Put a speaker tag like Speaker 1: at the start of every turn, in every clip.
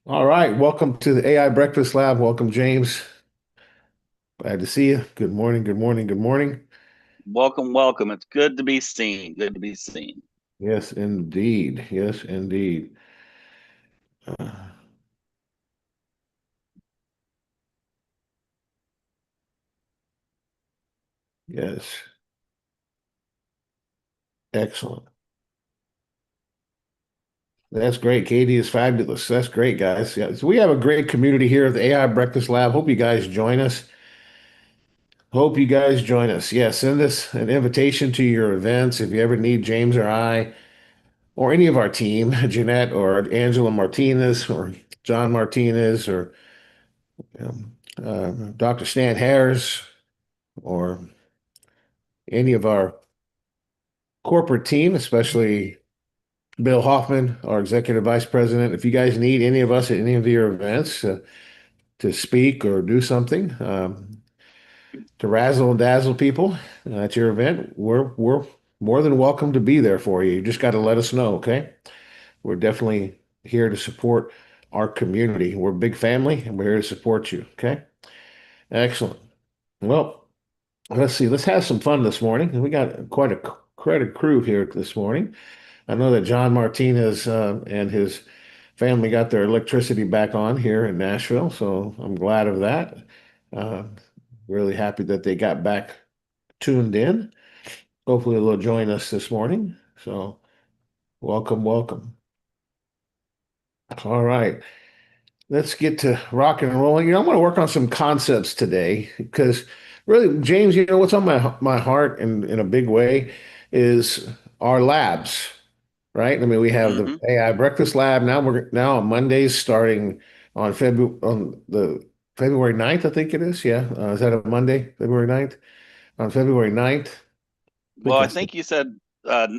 Speaker 1: All right, welcome to the AI Breakfast Lab. Welcome, James. Glad to see you. Good morning, good morning, good morning.
Speaker 2: Welcome, welcome. It's good to be seen. Good to be seen.
Speaker 1: Yes, indeed. Yes, indeed. Uh, yes, excellent. That's great. Katie is fabulous. That's great, guys. Yeah, so we have a great community here at the AI Breakfast Lab. Hope you guys join us. Hope you guys join us. Yeah, send us an invitation to your events if you ever need James or I or any of our team, Jeanette or Angela Martinez or John Martinez or Dr. Stan Harris or any of our corporate team, especially Bill Hoffman, our executive vice president. If you guys need any of us at any of your events to speak or do something to razzle and dazzle people at your event, we're more than welcome to be there for you. You just got to let us know, okay? We're definitely here to support our community. We're a big family and we're here to support you, okay? Excellent. Well, let's see. Let's have some fun this morning. We got quite a crew here this morning. I know that John Martinez and his family got their electricity back on here in Nashville, so I'm glad of that. Uh, really happy that they got back tuned in. Hopefully, they'll join us this morning. So, welcome, welcome. All right, let's get to rock and rolling. I want to work on some concepts today because really, James, what's on my heart in a big way is our labs. Right? I mean, we have the
Speaker 2: hmm
Speaker 1: AI Breakfast Lab. Now on Mondays starting on the February 9th, I think it is. Yeah. Is that a Monday, February 9th? On February 9th, I think
Speaker 2: Well, I
Speaker 1: that's the,
Speaker 2: think you said,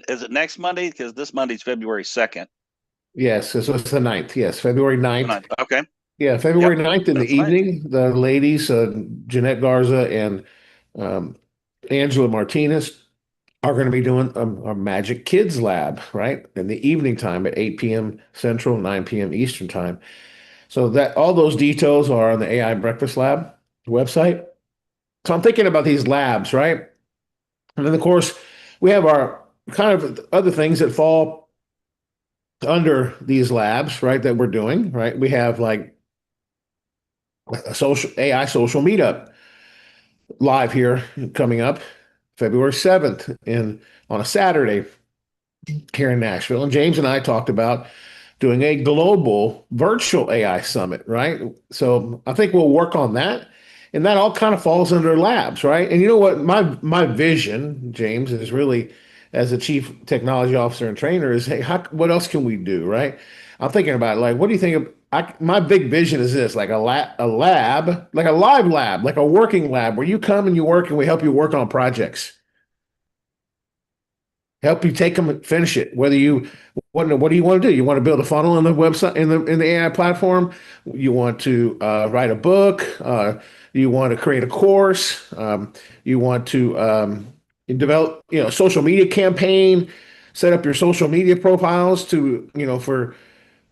Speaker 2: is it next Monday? Because this Monday's February 2nd.
Speaker 1: yes, so it's the 9th. Yes, February
Speaker 2: The
Speaker 1: 9th.
Speaker 2: 9th. Okay.
Speaker 1: Yeah,
Speaker 2: Yep.
Speaker 1: February 9th in the
Speaker 2: That's the 9th.
Speaker 1: evening, the ladies, Jeanette Garza and um, Angela Martinez are going to be doing a Magic Kids Lab, right? In the evening time at 8 p.m. Central, 9 p.m. Eastern time. So that all those details are on the AI Breakfast Lab website. So I'm thinking about these labs, right? And then of course we have our kind of other things that fall under these labs, right? That we're doing, right? We have like a social AI social meetup live here coming up February 7th in on a Saturday here in Nashville. And James and I talked about doing a global virtual AI summit, right? So I think we'll work on that. And that all kind of falls under labs, right? And you know what? My vision, James, is really as a chief technology officer and trainer is, hey, what else can we do, right? I'm thinking about like, what do you think of, my big vision is this, like a lab, like a live lab, like a working lab where you come and you work and we help you work on projects help you take them and finish it. Whether you what do you want to do? You want to build a funnel in the website in the AI platform. You want to write a book. You want to create a course. You want to develop a social media campaign. Set up your social media profiles to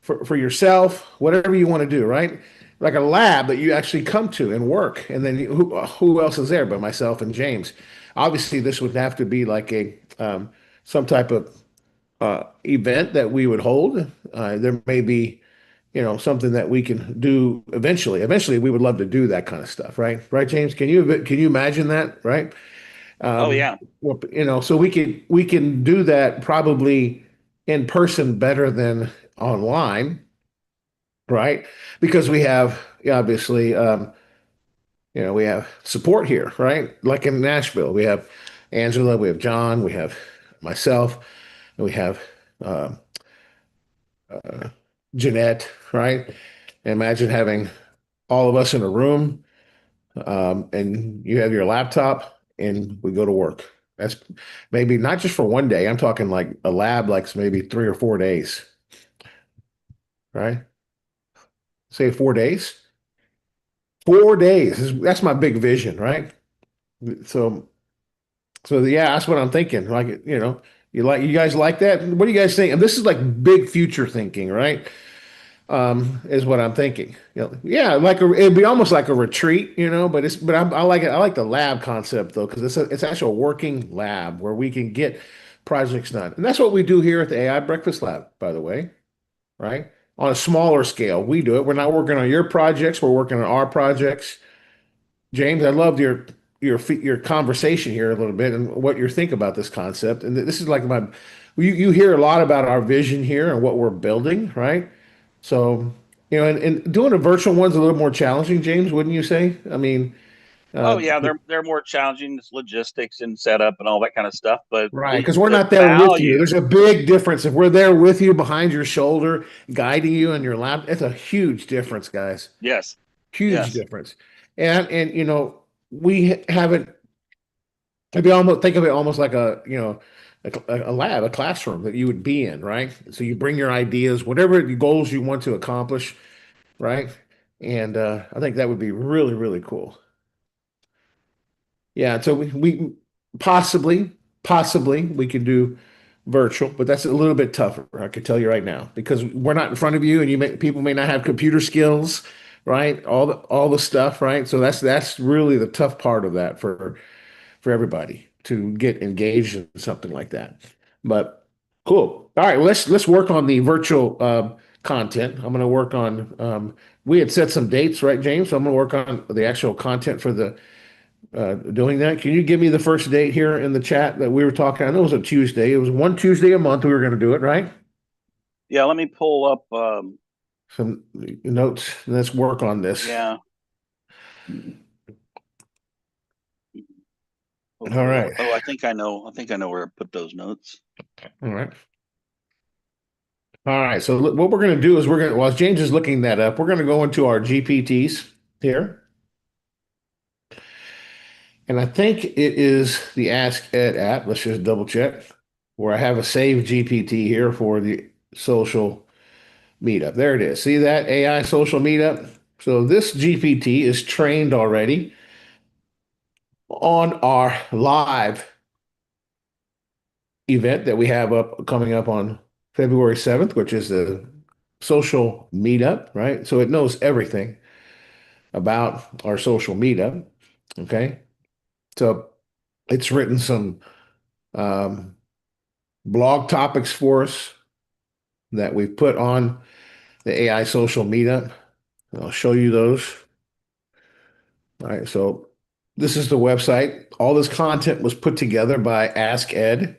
Speaker 1: for yourself. Whatever you want to do, right? Like a lab that you actually come to and work. And then who else is there but myself and James? Obviously, this would have to be like a some type of event that we would hold. There may be, something that we can do eventually. Eventually, we would love to do that kind of stuff, right? Right, James? Can you imagine that, right?
Speaker 2: Oh, yeah.
Speaker 1: Well, so we can do that probably in person better than online, right? Because we have yeah, obviously, we have support here, right? Like in Nashville, we have Angela, we have John, we have myself, and we have uh, uh, Jeanette, right? Imagine having all of us in a room, and you have your laptop, and we go to work. That's maybe not just for one day. I'm talking like a lab, like maybe 3 or 4 days, right? Say 4 days. 4 days. That's my big vision, right? So, so yeah, that's what I'm thinking. Like, you guys like that? What do you guys think? And this is like big future thinking, right? is what I'm thinking. Yeah, it'd be almost like a retreat, but I like it. I like the lab concept though, because it's actually a working lab where we can get projects done. And that's what we do here at the AI Breakfast Lab, by the way, right? On a smaller scale, we do it. We're not working on your projects, we're working on our projects. James, I loved your conversation here a little bit and what you think about this concept. And this is like you hear a lot about our vision here and what we're building, right? So, and doing a virtual one's a little more challenging, James, wouldn't you say? I mean,
Speaker 2: Oh
Speaker 1: uh,
Speaker 2: yeah, they're more challenging. It's logistics and setup and all that kind of stuff. But
Speaker 1: right,
Speaker 2: the
Speaker 1: because we're
Speaker 2: the
Speaker 1: not there with you.
Speaker 2: value,
Speaker 1: There's a big difference. If we're there with you behind your shoulder, guiding you in your lap, it's a huge difference, guys.
Speaker 2: yes,
Speaker 1: Huge
Speaker 2: yes.
Speaker 1: difference. And we haven't maybe almost think of it almost like a lab, a classroom that you would be in, right? So you bring your ideas, whatever goals you want to accomplish, right? And I think that would be really, really cool. Yeah, so we possibly we can do virtual, but that's a little bit tougher, I can tell you right now, because we're not in front of you and people may not have computer skills, right? All the stuff, right? So that's really the tough part of that for everybody to get engaged in something like that. But cool. All right, well, let's work on the virtual content. I'm going to work on we had set some dates, right, James? So I'm going to work on the actual content for the doing that. Can you give me the first date here in the chat that we were talking? I know it was a Tuesday. It was one Tuesday a month we were going to do it, right?
Speaker 2: Yeah, let me pull up.
Speaker 1: Some notes. Let's work on this.
Speaker 2: Yeah.
Speaker 1: All
Speaker 2: Okay.
Speaker 1: right.
Speaker 2: Oh, I think I know. I think I know where I put those notes.
Speaker 1: All right. All right. So what we're going to do is while James is looking that up, we're going to go into our GPTs here. And I think it is the Ask Ed app. Let's just double check where I have a saved GPT here for the social meetup. There it is. See that AI social meetup? So this GPT is trained already on our live event that we have coming up on February 7th, which is the social meetup, right? So it knows everything about our social meetup. Okay. So it's written some um, blog topics for us that we've put on the AI social meetup. I'll show you those. All right. So this is the website. All this content was put together by Ask Ed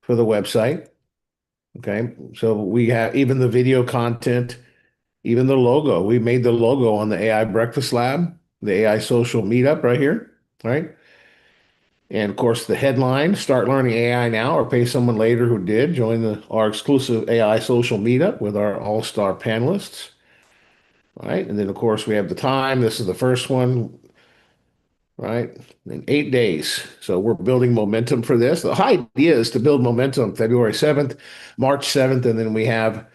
Speaker 1: for the website. Okay. So we have even the video content, even the logo. We made the logo on the AI Breakfast Lab, the AI social meetup right here. Right. And of course, the headline, Start Learning AI Now or Pay Someone Later Who Did. Join our exclusive AI social meetup with our all-star panelists. All right. And then, of course, we have the time. This is the first one, right? In 8 days. So we're building momentum for this. The idea is to build momentum February 7th, March 7th. And then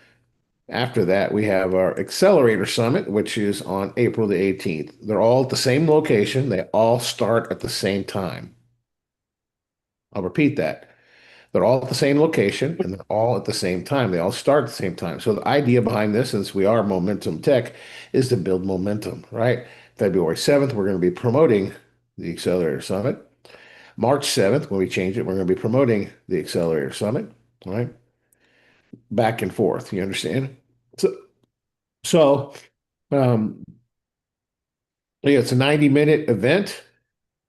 Speaker 1: after that, we have our Accelerator Summit, which is on April the 18th. They're all at the same location. They all start at the same time. I'll repeat that. They're all at the same location and they're all at the same time. They all start at the same time. So the idea behind this, since we are Momentum Tech, is to build momentum, right? February 7th, we're going to be promoting the Accelerator Summit. March 7th, when we change it, we're going to be promoting the Accelerator Summit, all right? Back and forth, you understand? So, um, yeah, it's a 90-minute event.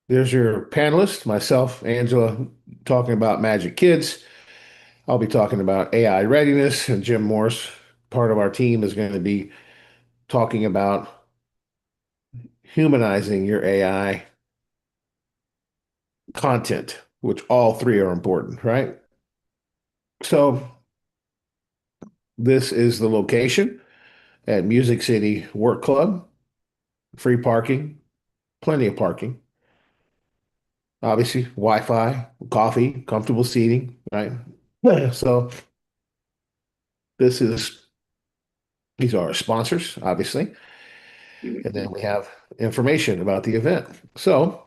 Speaker 1: There's your panelist, myself, Angela, talking about Magic Kids. I'll be talking about AI readiness, and Jim Morse, part of our team, is going to be talking about humanizing your AI content, which all three are important, right? So this is the location at Music City Work Club, free parking, plenty of parking, obviously Wi-Fi, coffee, comfortable seating, right? Yeah, so this is these are our sponsors, obviously, and then we have information about the event. So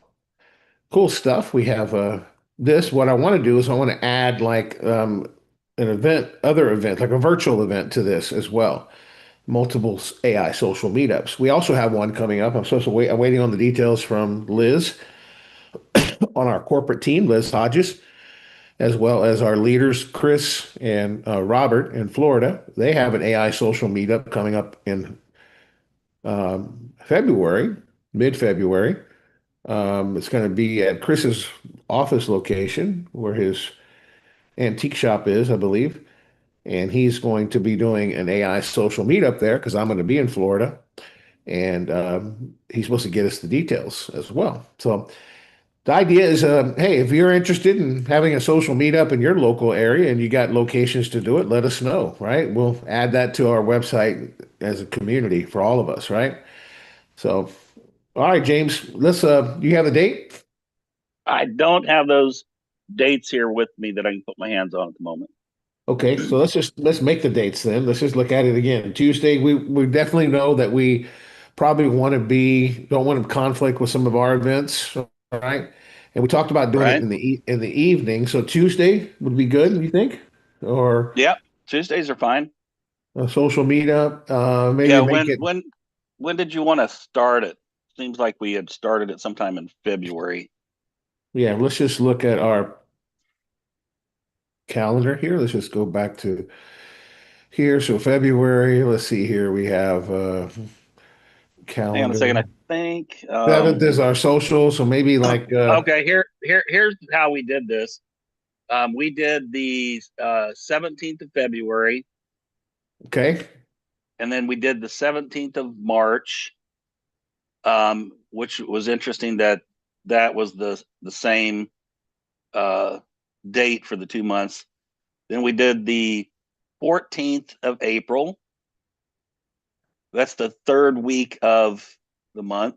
Speaker 1: cool stuff. We have this. What I want to do is I want to add like an event, other event, like a virtual event to this as well. multiple AI social meetups. We also have one coming up. I'm waiting on the details from Liz on our corporate team, Liz Hodges, as well as our leaders, Chris and Robert in Florida. They have an AI social meetup coming up in February, mid-February. It's going to be at Chris's office location where his antique shop is, I believe. And he's going to be doing an AI social meetup there because I'm going to be in Florida. And he's supposed to get us the details as well. So the idea is, hey, if you're interested in having a social meetup in your local area and you got locations to do it, let us know, right? We'll add that to our website as a community for all of us, right? So, all right, James, you have the date?
Speaker 2: I don't have those dates here with me that I can put my hands on at the moment.
Speaker 1: Okay, so let's make the dates then. Let's just look at it again. Tuesday, we definitely know that we probably don't want to conflict with some of our events, all right? And we talked about doing it
Speaker 2: Right?
Speaker 1: in in the evening. So Tuesday would be good, you think? Or
Speaker 2: Yep. Tuesdays are fine.
Speaker 1: a social meetup, maybe
Speaker 2: Yeah.
Speaker 1: make it.
Speaker 2: When did you want to start it? Seems like we had started it sometime in February.
Speaker 1: Yeah, let's just look at our calendar here. Let's just go back to here. So February, let's see here. We have
Speaker 2: Hang on a second.
Speaker 1: calendar.
Speaker 2: I think.
Speaker 1: Seventh is our social, so maybe like
Speaker 2: Okay. Here's how we did this. We did the 17th of February,
Speaker 1: okay.
Speaker 2: and then we did the 17th of March, which was interesting that that was the same uh, date for the 2 months. Then we did the 14th of April. That's the third week of the month.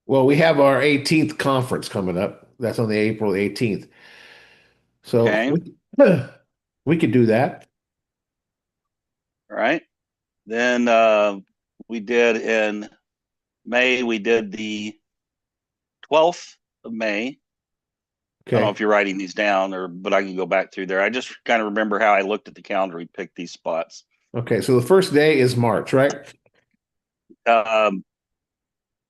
Speaker 1: Well, we have our 18th conference coming up. That's on the April 18th. So
Speaker 2: Okay.
Speaker 1: we could do that.
Speaker 2: All right. Then we did in May, we did the 12th of May. I don't know
Speaker 1: Okay.
Speaker 2: if you're writing these down but I can go back through there. I just kind of remember how I looked at the calendar and picked these spots.
Speaker 1: Okay. So the first day is March, right?
Speaker 2: Um,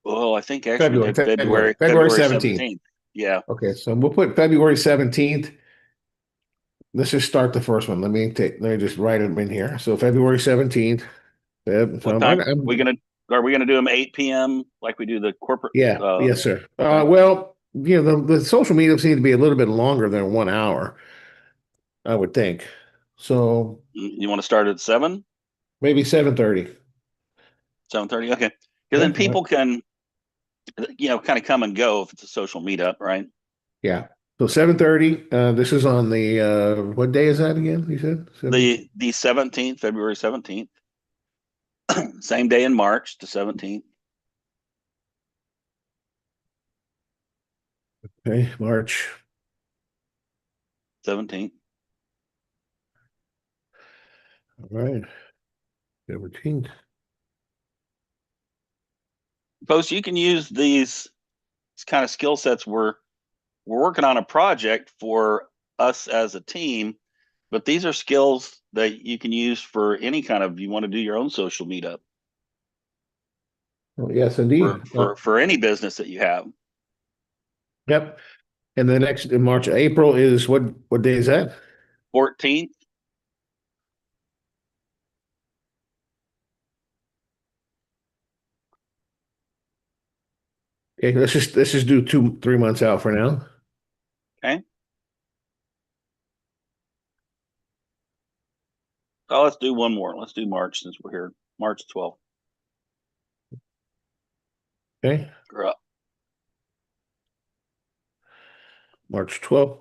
Speaker 2: well, I think actually we
Speaker 1: February,
Speaker 2: did
Speaker 1: February, February
Speaker 2: February
Speaker 1: 17th.
Speaker 2: 17th. Yeah.
Speaker 1: Okay. So we'll put February 17th. Let's just start the first one. Let me just write them in here. So February 17th. So
Speaker 2: What time? Are we gonna do them 8 p.m. like we do the corporate?
Speaker 1: yeah, yes, sir.
Speaker 2: Okay.
Speaker 1: Well, the social meetups need to be a little bit longer than 1 hour, I would think. So
Speaker 2: You want to start at 7,
Speaker 1: maybe 7:30.
Speaker 2: 7:30? Okay. Because then
Speaker 1: Okay.
Speaker 2: people can, kind of come and go if it's a social meetup, right?
Speaker 1: Yeah. So 7:30. This is on the what day is that again? You said 17th.
Speaker 2: The 17th, February 17th, same day in March, the 17th,
Speaker 1: Okay, March.
Speaker 2: 17th.
Speaker 1: All right. 17th.
Speaker 2: Folks, you can use these kind of skill sets. We're working on a project for us as a team, but these are skills that you can use for any kind of you want to do your own social meetup
Speaker 1: Oh, yes,
Speaker 2: for
Speaker 1: indeed.
Speaker 2: for any business that you have.
Speaker 1: Yep. And the next in March, April is what day is that?
Speaker 2: 14th.
Speaker 1: Okay, let's just do 3 months out for now.
Speaker 2: Okay. Oh, let's do one more. Let's do March since we're here. March 12th.
Speaker 1: Okay.
Speaker 2: You're up.
Speaker 1: March 12th.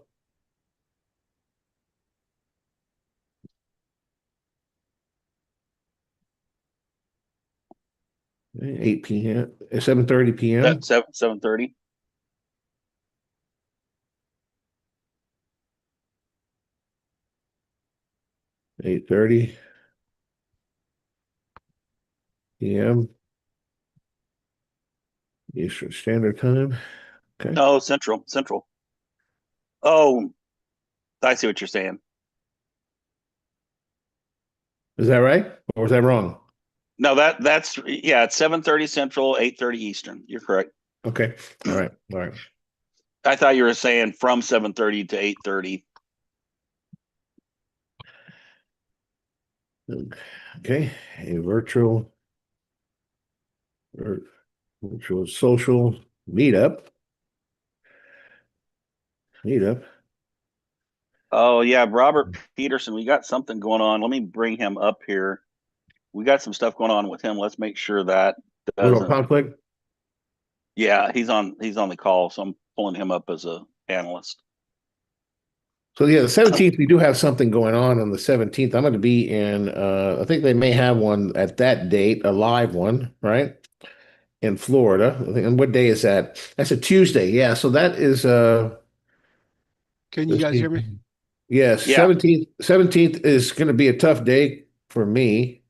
Speaker 1: Okay, 8 p.m. 7:30 p.m.
Speaker 2: That 7:30.
Speaker 1: 8:30 p.m. Eastern Standard Time. Okay.
Speaker 2: Oh, Central. Oh, I see what you're saying.
Speaker 1: Is that right? Or is that wrong?
Speaker 2: No, that's yeah, it's 7:30 Central, 8:30 Eastern. You're correct.
Speaker 1: Okay. All right. All right.
Speaker 2: I thought you were saying from 7:30 to 8:30.
Speaker 1: Okay. A vir- virtual social meetup. Meetup.
Speaker 2: Oh yeah, Robert Peterson, we got something going on. Let me bring him up here. We got some stuff going on with him. Let's make sure that
Speaker 1: Little
Speaker 2: doesn't.
Speaker 1: conflict.
Speaker 2: Yeah, he's on the call, so I'm pulling him up as a analyst.
Speaker 1: So yeah, the 17th, we do have something going on the 17th. I'm going to be in I think they may have one at that date, a live one, right? In Florida. I think, and what day is that? That's a Tuesday. Yeah, so that is
Speaker 3: Can you
Speaker 1: let's
Speaker 3: guys
Speaker 1: see.
Speaker 3: hear me?
Speaker 1: Yes,
Speaker 2: Yeah,
Speaker 1: 17th is going to be a tough day for me.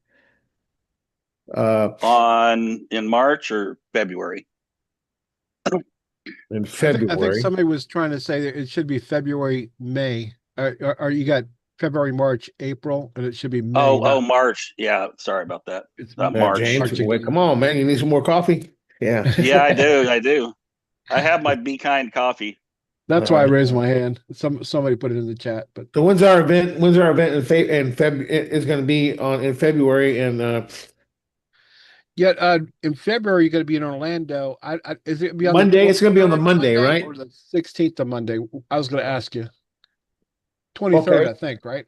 Speaker 2: on in March or February.
Speaker 1: In
Speaker 3: I think
Speaker 1: February.
Speaker 3: somebody was trying to say that it should be February, May, or you got February, March, April, and it should be May,
Speaker 2: Oh,
Speaker 3: not
Speaker 2: March. Yeah, sorry about that.
Speaker 3: it's
Speaker 2: March.
Speaker 1: James,
Speaker 3: March
Speaker 1: wait,
Speaker 3: again.
Speaker 1: come on, man. You need some more coffee? Yeah.
Speaker 2: Yeah, I do. I do. I have my Be Kind coffee.
Speaker 3: That's
Speaker 1: All
Speaker 3: why I
Speaker 1: right.
Speaker 3: raised my hand. Somebody put it in the chat, but
Speaker 1: So when's our event? When's our event in Feb is going to be on in February and
Speaker 3: yet in February you're going to be in Orlando. Is it gonna be on the
Speaker 1: Monday? It's going to be on the
Speaker 3: 23rd
Speaker 1: Monday, right?
Speaker 3: or the 16th of Monday? I was going to ask you. 23rd,
Speaker 1: Okay.
Speaker 3: I think, right?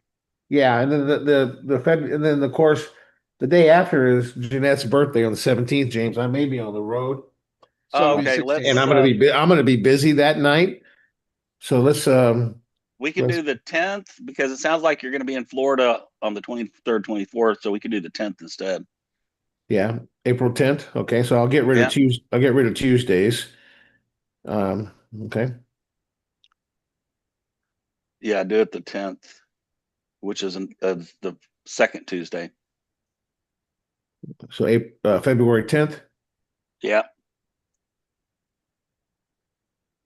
Speaker 1: Yeah, and then the Feb and then of course the day after is Jeanette's birthday on the 17th, James. I may be on the road
Speaker 3: So it'll be
Speaker 2: Okay,
Speaker 3: 16th.
Speaker 1: and
Speaker 2: let's
Speaker 1: I'm going to be busy that night. So
Speaker 2: we could
Speaker 1: let's
Speaker 2: do the 10th because it sounds like you're going to be in Florida on the 23rd, 24th, so we could do the 10th instead.
Speaker 1: yeah, April 10th. Okay, so
Speaker 2: Yeah.
Speaker 1: I'll get rid of Tuesdays. Okay.
Speaker 2: Yeah, do it the 10th, which is the second Tuesday.
Speaker 1: So February 10th.
Speaker 2: Yeah.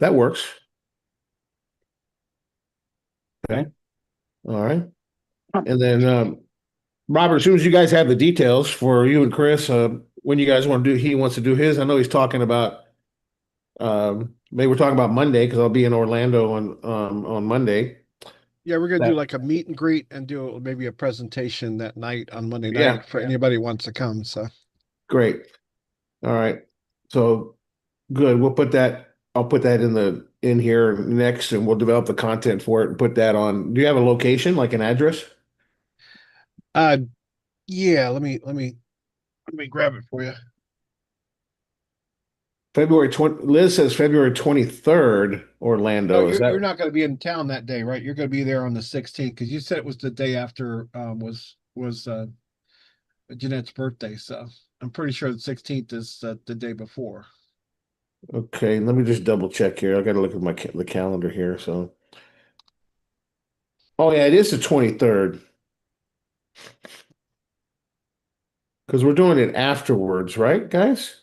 Speaker 1: That works. Okay. All right. And then Robert, as soon as you guys have the details for you and Chris, when you guys want to do, he wants to do his. I know he's talking about, maybe we're talking about Monday because I'll be in Orlando on Monday.
Speaker 3: Yeah, we're gonna do
Speaker 1: That
Speaker 3: like a meet and greet and do maybe a presentation that night on Monday
Speaker 1: yeah,
Speaker 3: night for anybody who wants to come. So
Speaker 1: great. All right. So good. We'll put that. I'll put that in here next, and we'll develop the content for it and put that on. Do you have a location, like an address?
Speaker 3: uh yeah, let me grab it for you.
Speaker 1: February 20. Liz says February 23rd,
Speaker 3: No,
Speaker 1: Orlando. Is
Speaker 3: you're
Speaker 1: that
Speaker 3: not gonna be in town that day, right? You're gonna be there on the 16th because you said it was the day after was Jeanette's birthday. So I'm pretty sure the 16th is the day before.
Speaker 1: okay? Let me just double check here. I got to look at the calendar here. So, oh yeah, it is the 23rd because we're doing it afterwards, right, guys?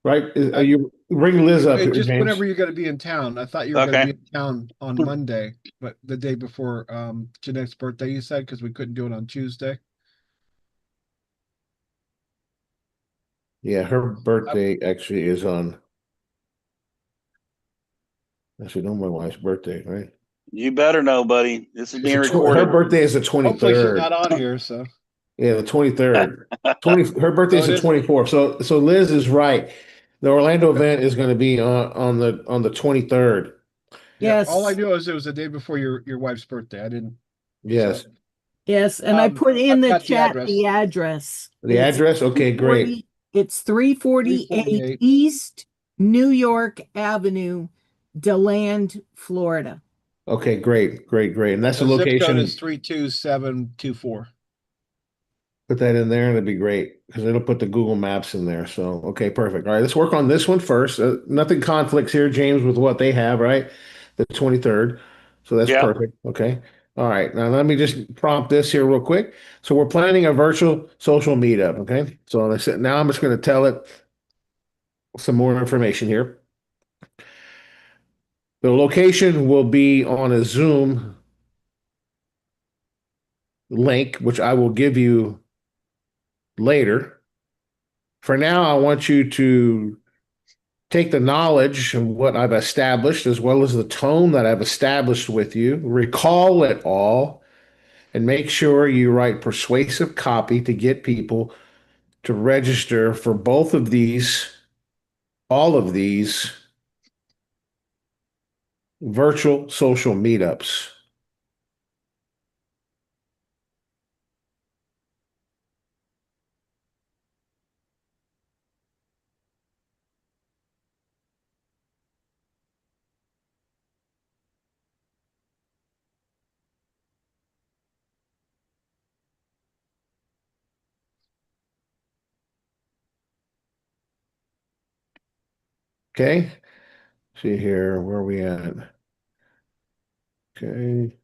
Speaker 1: Right? Are
Speaker 3: Uh,
Speaker 1: you bring Liz up here,
Speaker 3: just
Speaker 1: James?
Speaker 3: whenever you're gonna be in town. I thought you were gonna be
Speaker 2: Okay.
Speaker 3: in town on Monday, but the day before Jeanette's birthday, you said, because we couldn't do it on Tuesday.
Speaker 1: Yeah, her
Speaker 3: Uh,
Speaker 1: birthday actually is on. Actually, no, my wife's birthday, right?
Speaker 2: You better know, buddy. This is being
Speaker 1: Her
Speaker 2: recorded.
Speaker 1: birthday is the
Speaker 3: Hopefully she's
Speaker 1: 23rd.
Speaker 3: not on here, so.
Speaker 1: Yeah, the 23rd. 20 her birthday
Speaker 3: Oh,
Speaker 1: is
Speaker 3: it
Speaker 1: the
Speaker 3: is.
Speaker 1: 24th. So Liz is right. The Orlando event is going to be on the 23rd.
Speaker 3: Yeah, all I
Speaker 4: Yes,
Speaker 3: knew is it was the day before your wife's birthday. I didn't. So,
Speaker 1: Yes.
Speaker 4: yes, and I put in
Speaker 3: I've
Speaker 4: the
Speaker 3: got the
Speaker 4: chat
Speaker 3: address.
Speaker 4: the address.
Speaker 1: The address? Okay, great.
Speaker 4: It's 348
Speaker 3: 348.
Speaker 4: East New York Avenue, DeLand, Florida.
Speaker 1: Okay, great, great, great. And that's the
Speaker 3: The zip code is
Speaker 1: location.
Speaker 3: 32724.
Speaker 1: Put that in there and it'd be great because it'll put the Google Maps in there. So, okay, perfect. All right, let's work on this one first. Nothing conflicts here, James, with what they have, right? The 23rd. So that's
Speaker 2: Yeah.
Speaker 1: perfect. Okay. All right. Now let me just prompt this here real quick. So we're planning a virtual social meetup. Okay. So now I'm just going to tell it some more information here. The location will be on a Zoom link, which I will give you later. For now, I want you to take the knowledge of what I've established, as well as the tone that I've established with you, recall it all, and make sure you write persuasive copy to get people to register for both of these, all of these virtual social meetups. Okay. See here, where are we at? Okay.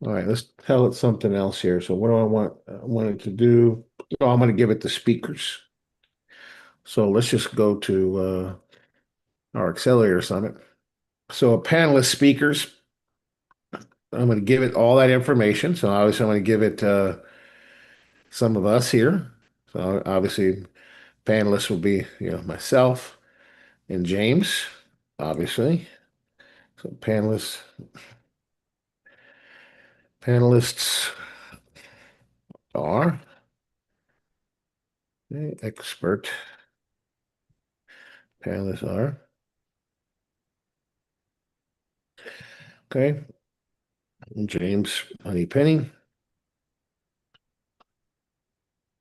Speaker 1: All right, let's tell it something else here. So what do I want it to do? Oh, I'm going to give it the speakers. So let's just go to our Accelerator Summit. So panelist speakers, I'm going to give it all that information. So obviously I'm going to give it some of us here. So obviously panelists will be, myself and James, obviously. So panelists are expert. Panelists are okay. James Honeypenny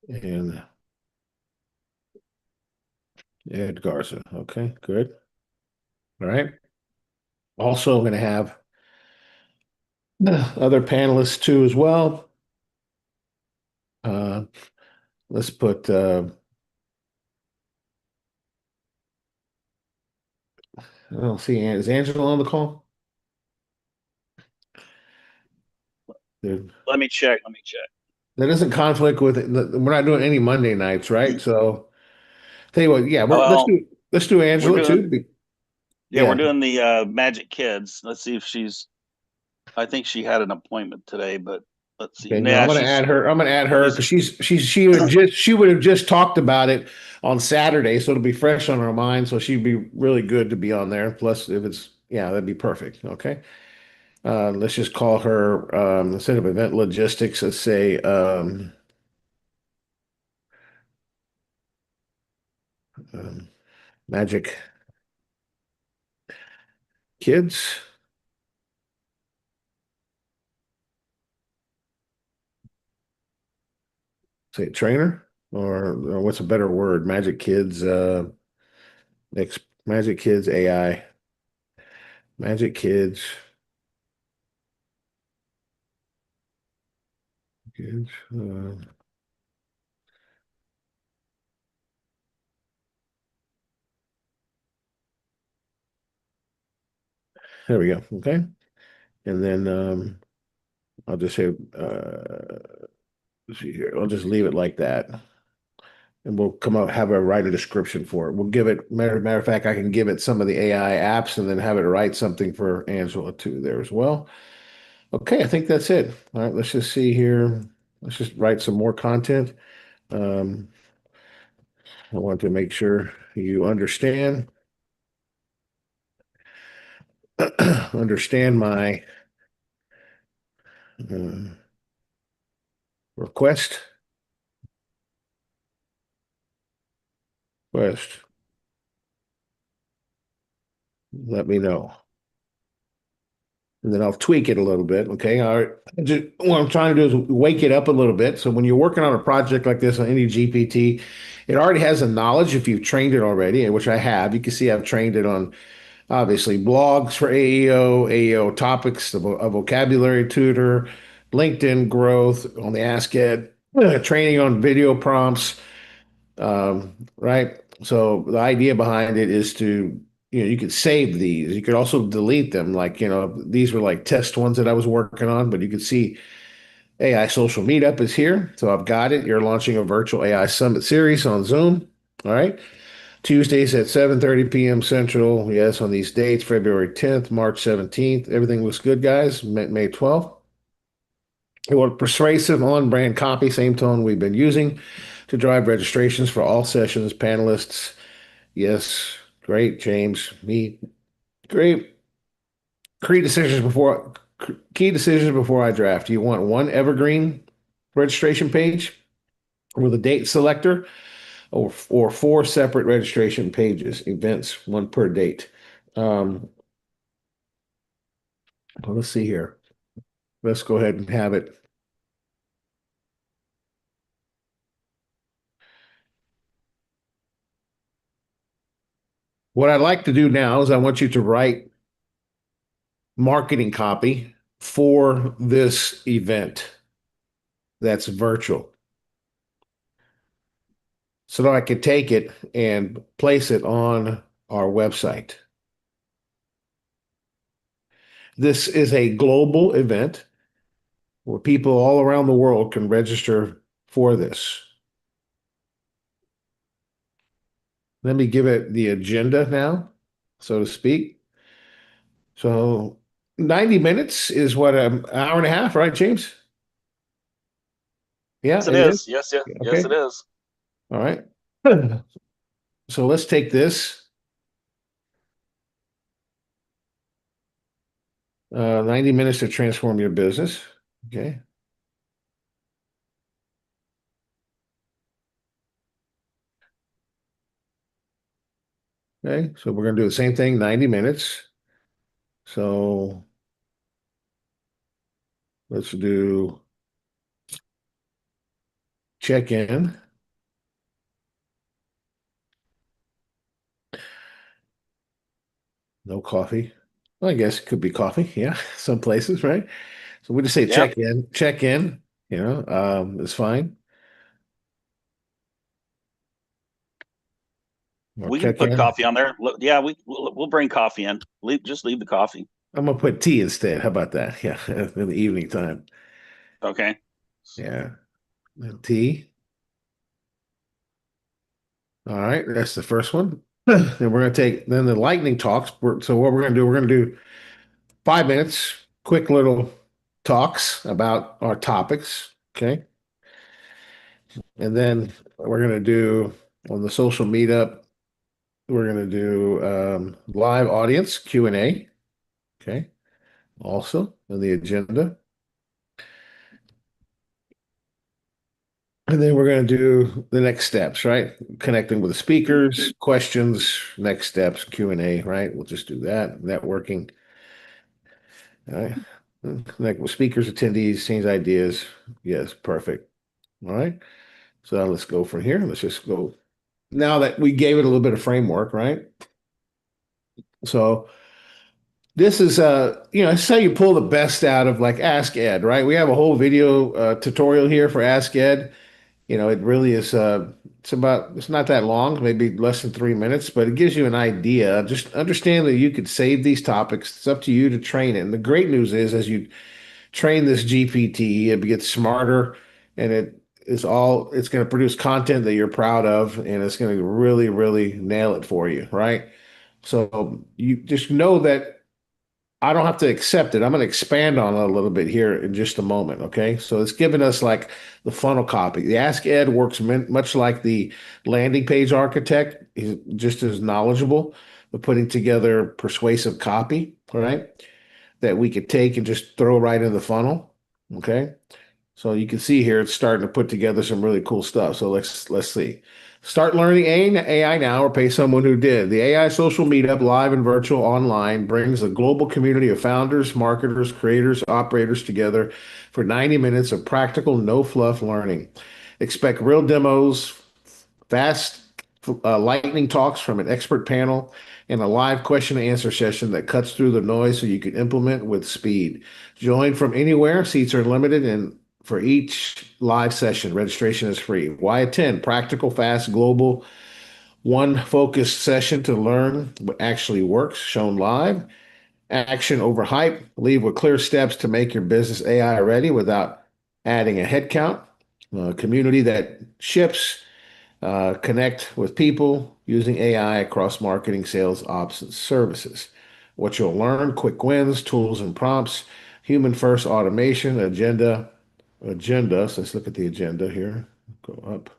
Speaker 1: and Ed Garza. Okay, good. All right. Also going to have other panelists too as well. Let's put I don't see is Angela on the call? Dude,
Speaker 2: Let me check.
Speaker 1: that doesn't conflict with we're not doing any Monday nights, right? So tell you what, yeah,
Speaker 2: Well,
Speaker 1: let's do Angela
Speaker 2: doing-
Speaker 1: too.
Speaker 2: Yeah, we're doing the Magic Kids. Let's see if I think she had an appointment today, but let's see.
Speaker 1: Okay, no, I'm gonna add her. I'm gonna add her because she would have just talked about it on Saturday, so it'll be fresh on her mind. So she'd be really good to be on there. Plus, if it's that'd be perfect. Okay, let's just call her instead of event logistics. Let's say um, Magic Kids. Say trainer or what's a better word? Magic Kids. Magic Kids AI. Magic Kids. Kids. There we go. Okay. And then I'll just say, let's see here. I'll just leave it like that. And we'll come up, have a write a description for it. We'll give it, matter of fact, I can give it some of the AI apps and then have it write something for Angela too there as well. Okay, I think that's it. All right, let's just see here. Let's just write some more content. Um, I want to make sure you understand understand my uh, request. Request. Let me know. And then I'll tweak it a little bit. Okay. All right. What I'm trying to do is wake it up a little bit. So when you're working on a project like this on any GPT, it already has the knowledge if you've trained it already, which I have. You can see I've trained it on obviously blogs for AEO topics, a vocabulary tutor, LinkedIn growth on the Ask Ed, training on video prompts, right? So the idea behind it is to, you could save these. You could also delete them. Like, these were like test ones that I was working on, but you could see AI Social Meetup is here. So I've got it. You're launching a virtual AI Summit series on Zoom. All right. Tuesdays at 7:30 p.m. Central. Yes, on these dates, February 10th, March 17th. Everything looks good, guys. May 12th. We want persuasive on-brand copy, same tone we've been using to drive registrations for all sessions, panelists. Yes, great, James. Me, great. Key decisions before I draft. You want one evergreen registration page with a date selector, or four separate registration pages, events, one per date. Well, let's see here. Let's go ahead and have it. What I'd like to do now is I want you to write marketing copy for this event that's virtual, so that I could take it and place it on our website. This is a global event where people all around the world can register for this. Let me give it the agenda now, so to speak. So 90 minutes is what, an hour and a half, right, James? Yeah,
Speaker 2: Yes, it
Speaker 1: it is.
Speaker 2: is. Yes, yes, yes,
Speaker 1: Okay.
Speaker 2: it is.
Speaker 1: All right. So let's take this. 90 minutes to transform your business. Okay. Okay. So we're going to do the same thing, 90 minutes. So let's do check-in. No coffee. Well, I guess it could be coffee. Yeah. Some places, right? So we just say
Speaker 2: Yep.
Speaker 1: check in, it's fine. Or
Speaker 2: We can
Speaker 1: check
Speaker 2: put
Speaker 1: in.
Speaker 2: coffee on there. Yeah, we'll bring coffee in. Just leave the coffee.
Speaker 1: I'm gonna put tea instead. How about that? Yeah, in the evening time.
Speaker 2: Okay.
Speaker 1: Yeah. Tea. All right, that's the first one. Then we're gonna take then the lightning talks. So what we're gonna do 5 minutes, quick little talks about our topics. Okay. And then we're gonna do on the social meetup, we're gonna do live audience Q&A. Okay. Also on the agenda. And then we're going to do the next steps, right? Connecting with the speakers, questions, next steps, Q&A, right? We'll just do that. Networking. All right. Connect with speakers, attendees, change ideas. Yes, perfect. All right. So let's go from here. Let's just go. Now that we gave it a little bit of framework, right? So this is it's how you pull the best out of like Ask Ed, right? We have a whole video tutorial here for Ask Ed. It really is, it's not that long, maybe less than 3 minutes, but it gives you an idea. Just understand that you could save these topics. It's up to you to train it. And the great news is, as you train this GPT, it gets smarter, and it's going to produce content that you're proud of, and it's going to really, really nail it for you, right? So you just know that I don't have to accept it. I'm going to expand on it a little bit here in just a moment. Okay. So it's given us like the funnel copy. The Ask Ed works much like the landing page architect. He's just as knowledgeable of putting together persuasive copy, all right, that we could take and just throw right in the funnel. Okay. So you can see here, it's starting to put together some really cool stuff. So let's see. Start learning AI now, or pay someone who did. The AI social meetup, live and virtual online, brings a global community of founders, marketers, creators, operators together for 90 minutes of practical, no fluff learning. Expect real demos, fast lightning talks from an expert panel, and a live question and answer session that cuts through the noise so you can implement with speed. Join from anywhere. Seats are limited, and for each live session, registration is free. Why attend? Practical, fast, global, one focused session to learn what actually works, shown live. Action over hype. Leave with clear steps to make your business AI ready without adding a headcount. A community that ships. Connect with people using AI across marketing, sales, ops, and services. What you'll learn, quick wins, tools and prompts, human first automation, agenda. So let's look at the agenda here. Go up.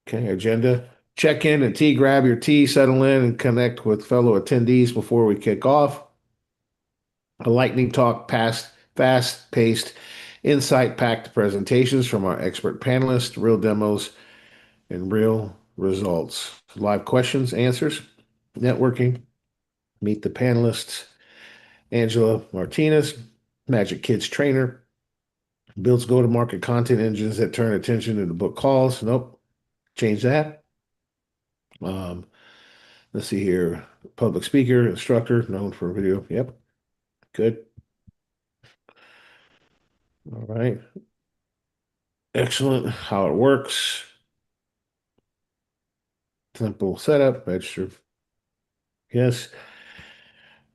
Speaker 1: Okay, agenda. Check in and tea, grab your tea, settle in, and connect with fellow attendees before we kick off. A lightning talk, fast-paced, insight-packed presentations from our expert panelists, real demos, and real results. Live questions, answers, networking. Meet the panelists. Angela Martinez, Magic Kids trainer, builds go-to-market content engines that turn attention into book calls. Nope, change that. Um, let's see here. Public speaker, instructor, known for video. Yep, good. All right. Excellent. How it works. Simple setup. Register. Yes.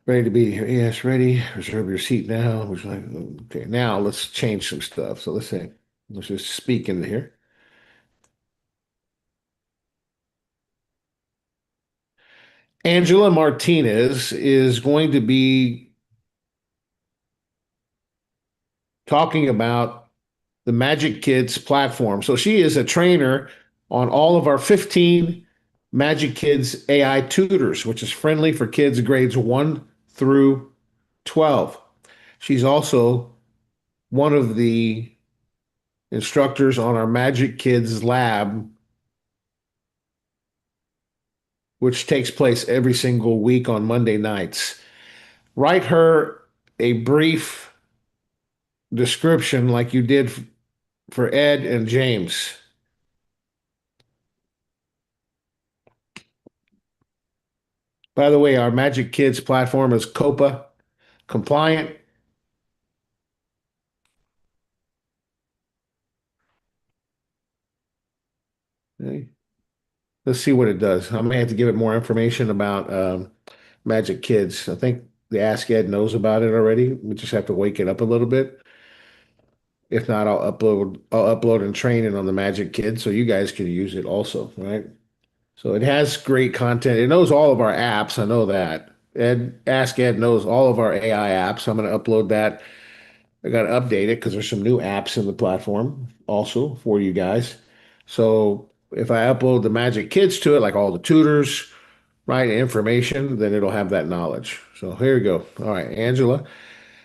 Speaker 1: Ready to be here. Yes, ready. Reserve your seat now. Would you like? Okay, now let's change some stuff. So let's say, let's just speak into here. Angela Martinez is going to be talking about the Magic Kids platform. So she is a trainer on all of our 15 Magic Kids AI tutors, which is friendly for kids grades 1 through 12. She's also one of the instructors on our Magic Kids lab, which takes place every single week on Monday nights. Write her a brief description like you did for Ed and James. By the way, our Magic Kids platform is COPA compliant. Okay. Let's see what it does. I may have to give it more information about Magic Kids. I think the Ask Ed knows about it already. We just have to wake it up a little bit. If not, I'll upload and train it on the Magic Kids so you guys can use it also, right? So it has great content. It knows all of our apps. I know that. Ask Ed knows all of our AI apps. I'm going to upload that. I got to update it because there's some new apps in the platform also for you guys. So if I upload the Magic Kids to it, like all the tutors, right, information, then it'll have that knowledge. So here we go. All right, Angela.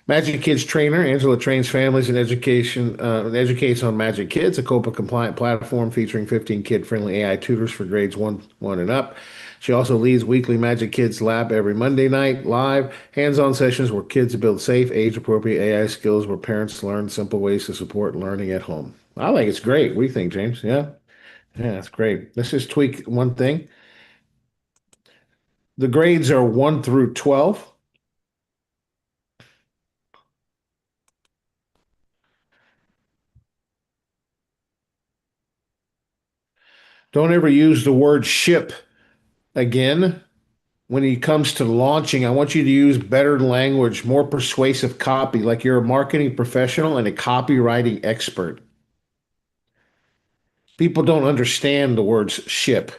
Speaker 1: Magic Kids trainer. Angela trains families in education and educates on Magic Kids, a COPA compliant platform featuring 15 kid-friendly AI tutors for grades 1 and up. She also leads weekly Magic Kids Lab every Monday night, live, hands-on sessions where kids build safe, age-appropriate AI skills where parents learn simple ways to support learning at home. I think it's great. What do you think, James? Yeah? Yeah, that's great. Let's just tweak one thing. The grades are 1 through 12. Don't ever use the word ship again. When it comes to launching, I want you to use better language, more persuasive copy, like you're a marketing professional and a copywriting expert. People don't understand the words ship.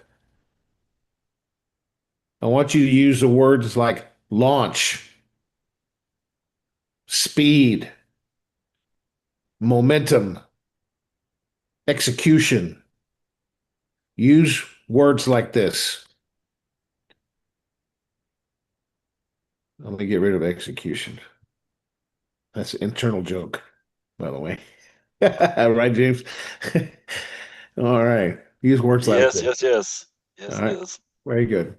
Speaker 1: I want you to use the words like launch, speed, momentum, execution. Use words like this. I'm going to get rid of execution. That's an internal joke, by the way. Right, James? All right. Use words like
Speaker 2: Yes,
Speaker 1: this.
Speaker 2: yes, yes. Yes,
Speaker 1: All
Speaker 2: it
Speaker 1: right.
Speaker 2: is.
Speaker 1: Very good.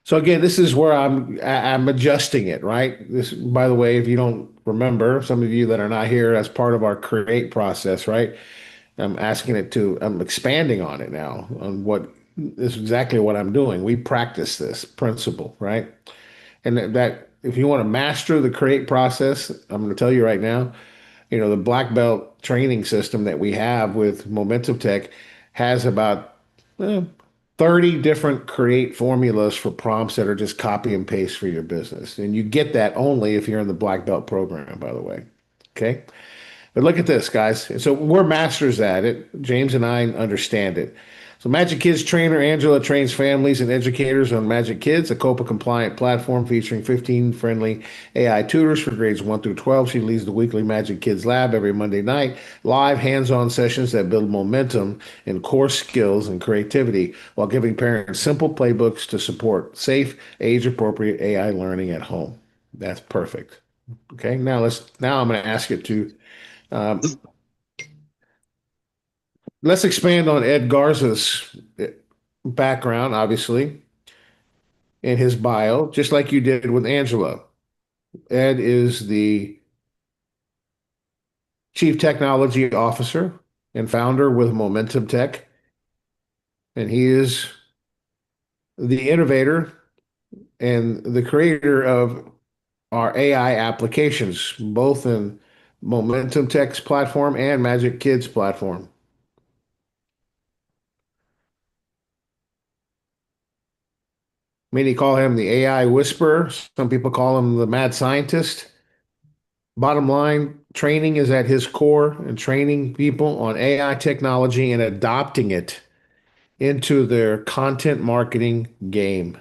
Speaker 1: So again, this is where I'm adjusting it, right? This, by the way, if you don't remember, some of you that are not here as part of our create process, right? I'm expanding on it now, on what this is exactly what I'm doing. We practice this principle, right? And that if you want to master the create process, I'm going to tell you right now, the black belt training system that we have with Momentum Tech has about 30 different create formulas for prompts that are just copy and paste for your business. And you get that only if you're in the black belt program, by the way. Okay. But look at this, guys. So we're masters at it. James and I understand it. So Magic Kids trainer Angela trains families and educators on Magic Kids, a COPA compliant platform featuring 15 friendly AI tutors for grades 1 through 12. She leads the weekly Magic Kids Lab every Monday night, live hands-on sessions that build momentum in core skills and creativity while giving parents simple playbooks to support safe, age-appropriate AI learning at home. That's perfect. Okay, now I'm going to ask you to um, let's expand on Ed Garza's background, obviously, in his bio, just like you did with Angela. Ed is the Chief Technology Officer and founder with Momentum Tech, and he is the innovator and the creator of our AI applications, both in Momentum Tech's platform and Magic Kids platform. Many call him the AI whisperer. Some people call him the mad scientist. Bottom line, training is at his core and training people on AI technology and adopting it into their content marketing game.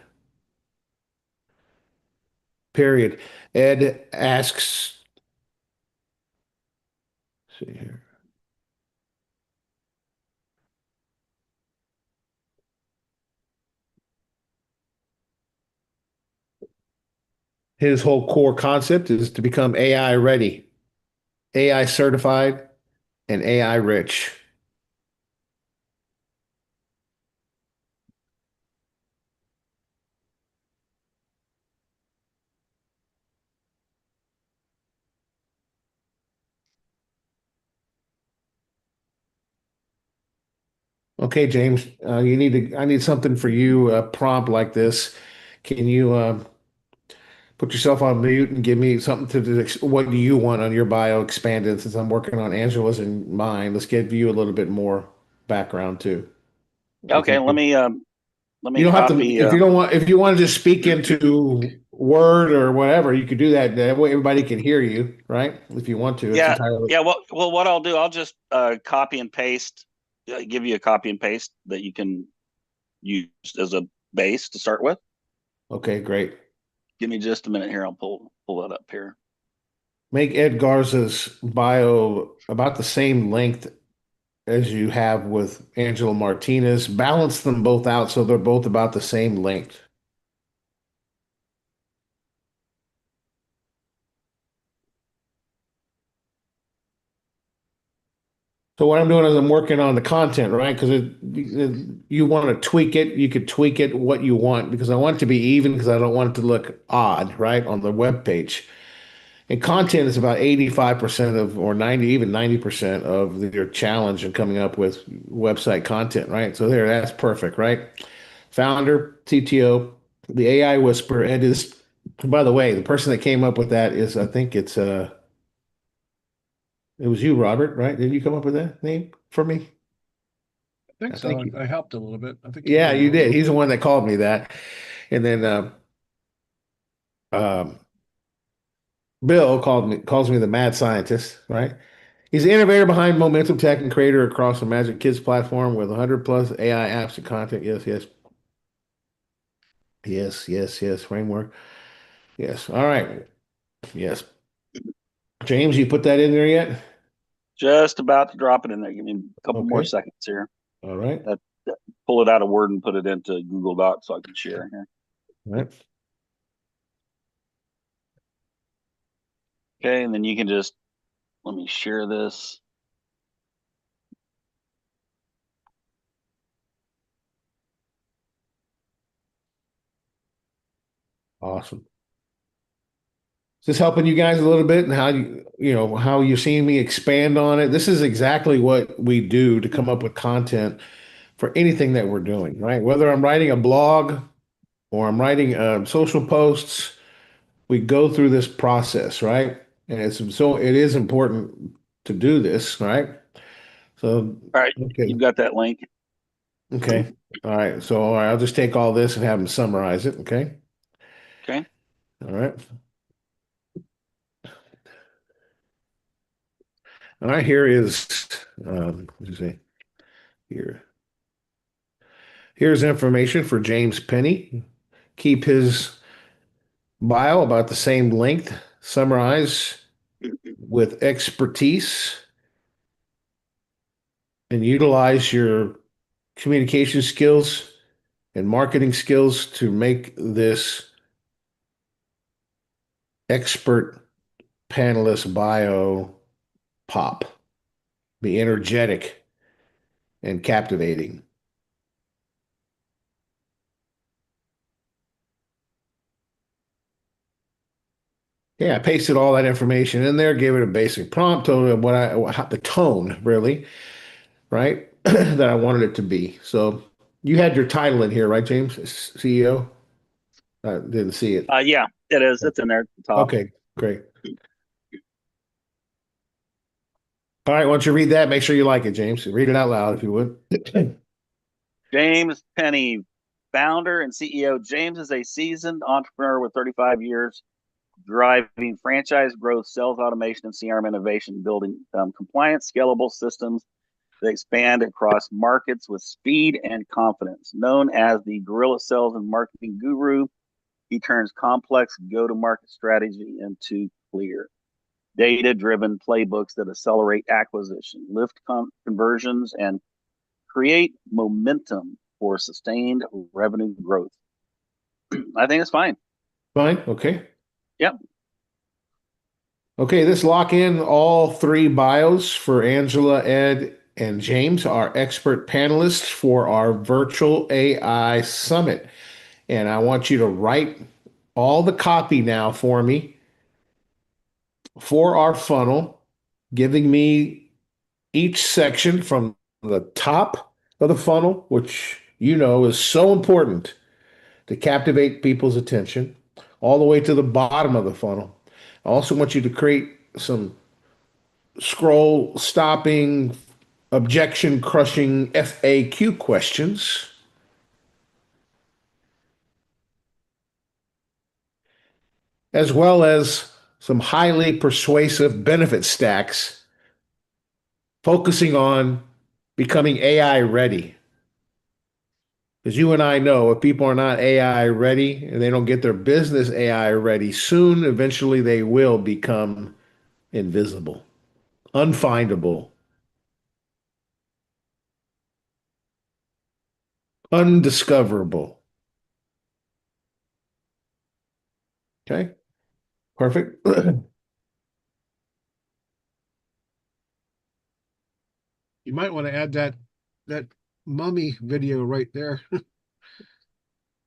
Speaker 1: Period. Ed asks, see here. His whole core concept is to become AI ready, AI certified, and AI rich. Okay, James, I need something for you, a prompt like this. Can you put yourself on mute and give me something what do you want on your bio expanded since I'm working on Angela's and mine. Let's give you a little bit more background too. If
Speaker 2: Okay,
Speaker 1: you
Speaker 2: let
Speaker 1: could.
Speaker 2: me let
Speaker 1: You
Speaker 2: me
Speaker 1: don't have to
Speaker 2: copy.
Speaker 1: if you don't want if you want to just speak into Word or whatever, you could do that. That way everybody can hear you, right? If you want to, it's
Speaker 2: Yeah,
Speaker 1: entirely
Speaker 2: yeah. Well, what I'll do, I'll just copy and paste. Give you a copy and paste that you can use as a base to start with.
Speaker 1: okay, great.
Speaker 2: Give me just a minute here. I'll pull that up here.
Speaker 1: Make Ed Garza's bio about the same length as you have with Angela Martinez. Balance them both out so they're both about the same length. So what I'm doing is I'm working on the content, right? Because you want to tweak it, you could tweak it what you want because I want it to be even because I don't want it to look odd, right, on the web page. And content is about 85% of, or 90, even 90% of your challenge in coming up with website content, right? So there, that's perfect, right? Founder, CTO, the AI whisperer, and is, by the way, the person that came up with that is, I think it was you, Robert, right? Did you come up with that name for me?
Speaker 3: I think
Speaker 1: I
Speaker 3: so.
Speaker 1: think you,
Speaker 3: I helped a little bit. I think you
Speaker 1: yeah,
Speaker 3: did.
Speaker 1: you did. He's the one that called me that. And then um, Bill calls me the mad scientist, right? He's the innovator behind Momentum Tech and creator across the Magic Kids platform with 100 plus AI apps and content. Yes, yes, yes, yes, yes. Framework. Yes. All right. Yes. James, you put that in there yet?
Speaker 2: Just about to drop it in there. Give me a couple more
Speaker 1: Okay.
Speaker 2: seconds here.
Speaker 1: All right.
Speaker 2: Pull it out of Word and put it into Google Docs so I can share here.
Speaker 1: All right.
Speaker 2: Okay, and then you can just let me share this.
Speaker 1: Awesome. Is this helping you guys a little bit and how how you're seeing me expand on it? This is exactly what we do to come up with content for anything that we're doing, right? Whether I'm writing a blog or I'm writing social posts, we go through this process, right? And it is important to do this, right? So,
Speaker 2: All right,
Speaker 1: okay,
Speaker 2: you've got that link.
Speaker 1: okay, all right. So, all right, I'll just take all this and have them summarize it. Okay,
Speaker 2: Okay.
Speaker 1: all right. All right, here is, let's see, here. Here's information for James Penny. Keep his bio about the same length. Summarize with expertise and utilize your communication skills and marketing skills to make this expert panelist bio pop, be energetic and captivating. Yeah, I pasted all that information in there, gave it a basic prompt, told it the tone really, right, that I wanted it to be. So you had your title in here, right, James? CEO? I didn't see it.
Speaker 2: Yeah, it is. It's in there at the top.
Speaker 1: Okay, great. All right, once you read that, make sure you like it, James. Read it out loud if you would.
Speaker 2: James Penny, founder and CEO. James is a seasoned entrepreneur with 35 years driving franchise growth, sales automation, and CRM innovation, building compliant, scalable systems that expand across markets with speed and confidence. Known as the guerrilla sales and marketing guru, he turns complex go-to-market strategy into clear, data-driven playbooks that accelerate acquisition, lift conversions, and create momentum for sustained revenue growth. I think it's fine.
Speaker 1: Fine, okay.
Speaker 2: Yep.
Speaker 1: Okay, let's lock in all three bios for Angela, Ed, and James, our expert panelists for our virtual AI summit. And I want you to write all the copy now for me for our funnel, giving me each section from the top of the funnel, which you know is so important to captivate people's attention, all the way to the bottom of the funnel. I also want you to create some scroll stopping, objection crushing FAQ questions. As well as some highly persuasive benefit stacks focusing on becoming AI ready. Because you and I know if people are not AI ready and they don't get their business AI ready soon, eventually they will become invisible, unfindable, undiscoverable. Okay, perfect.
Speaker 3: You might want to add that mummy video right there.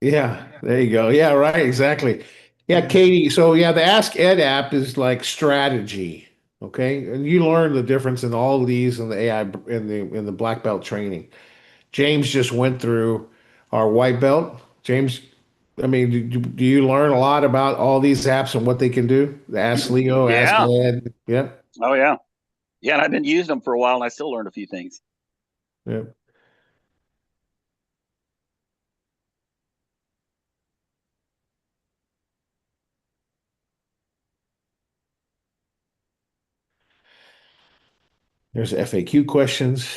Speaker 1: Yeah, there you go. Yeah, right, exactly. Yeah, Katie. So yeah, the Ask Ed app is like strategy. Okay. And you learn the difference in all of these in the AI in the black belt training. James just went through our white belt. James, I mean, do you learn a lot about all these apps and what they can do? The Ask Leo, Ask
Speaker 2: Yeah.
Speaker 1: Ed. Yep.
Speaker 2: Oh, yeah. Yeah, and I've been using them for a while, and I still learned a few things.
Speaker 1: Yep. There's FAQ questions.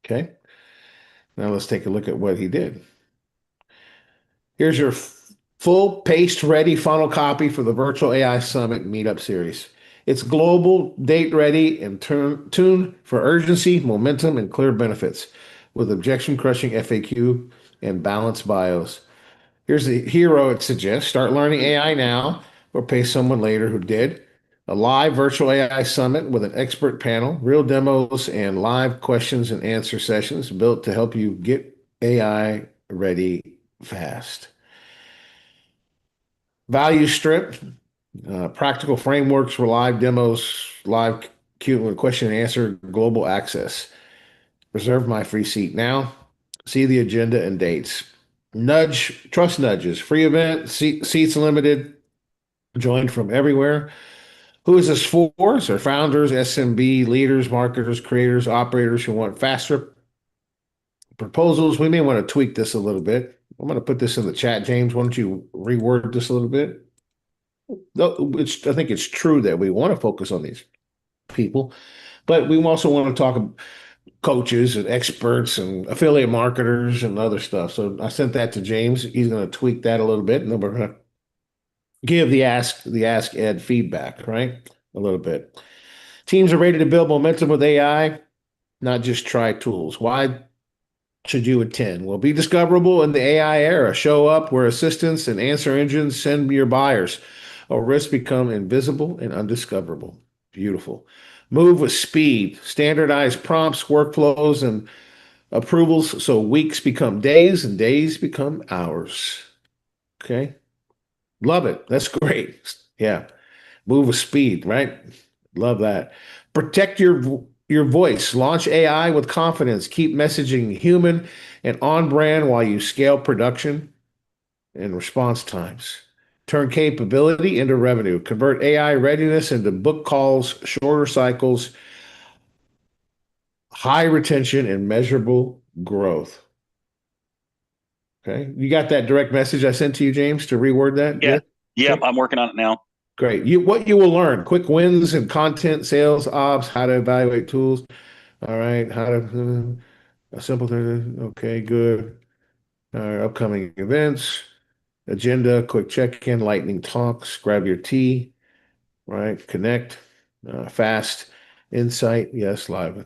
Speaker 1: Okay. Now let's take a look at what he did. Here's your full paste ready funnel copy for the Virtual AI Summit Meetup Series. It's global, date ready, and tuned for urgency, momentum, and clear benefits with objection crushing FAQ and balanced bios. Here's the hero it suggests: start learning AI now or pay someone later who did. A live virtual AI summit with an expert panel, real demos, and live questions and answer sessions built to help you get AI ready fast. Value strip, practical frameworks for live demos, live Q question and answer, global access. Reserve my free seat now. See the agenda and dates. Nudge, trust nudges, free event, seats limited, joined from everywhere. Who is this for? So founders, SMB, leaders, marketers, creators, operators who want faster, proposals. We may want to tweak this a little bit. I'm going to put this in the chat, James. Why don't you reword this a little bit? I think it's true that we want to focus on these people, but we also want to talk coaches and experts and affiliate marketers and other stuff. So I sent that to James. He's going to tweak that a little bit, and then we're going to give the Ask Ed feedback, right? A little bit. Teams are ready to build momentum with AI, not just try tools. Why should you attend? Well, be discoverable in the AI era. Show up where assistants and answer engines send your buyers, or risk become invisible and undiscoverable. Beautiful. Move with speed. Standardize prompts, workflows, and approvals so weeks become days and days become hours. Okay. Love it. That's great. Yeah. Move with speed, right? Love that. Protect your voice. Launch AI with confidence. Keep messaging human and on brand while you scale production and response times. Turn capability into revenue. Convert AI readiness into book calls, shorter cycles, high retention, and measurable growth. Okay. You got that direct message I sent to you, James, to reword that?
Speaker 2: Yeah. Yep.
Speaker 1: Okay.
Speaker 2: I'm working on it now.
Speaker 1: Great. What you will learn, quick wins in content, sales, ops, how to evaluate tools. All right. How to, a simple thing. Okay, good. All right, upcoming events, agenda, quick check-in, lightning talks, grab your tea, right? Connect, fast, insight, yes, live,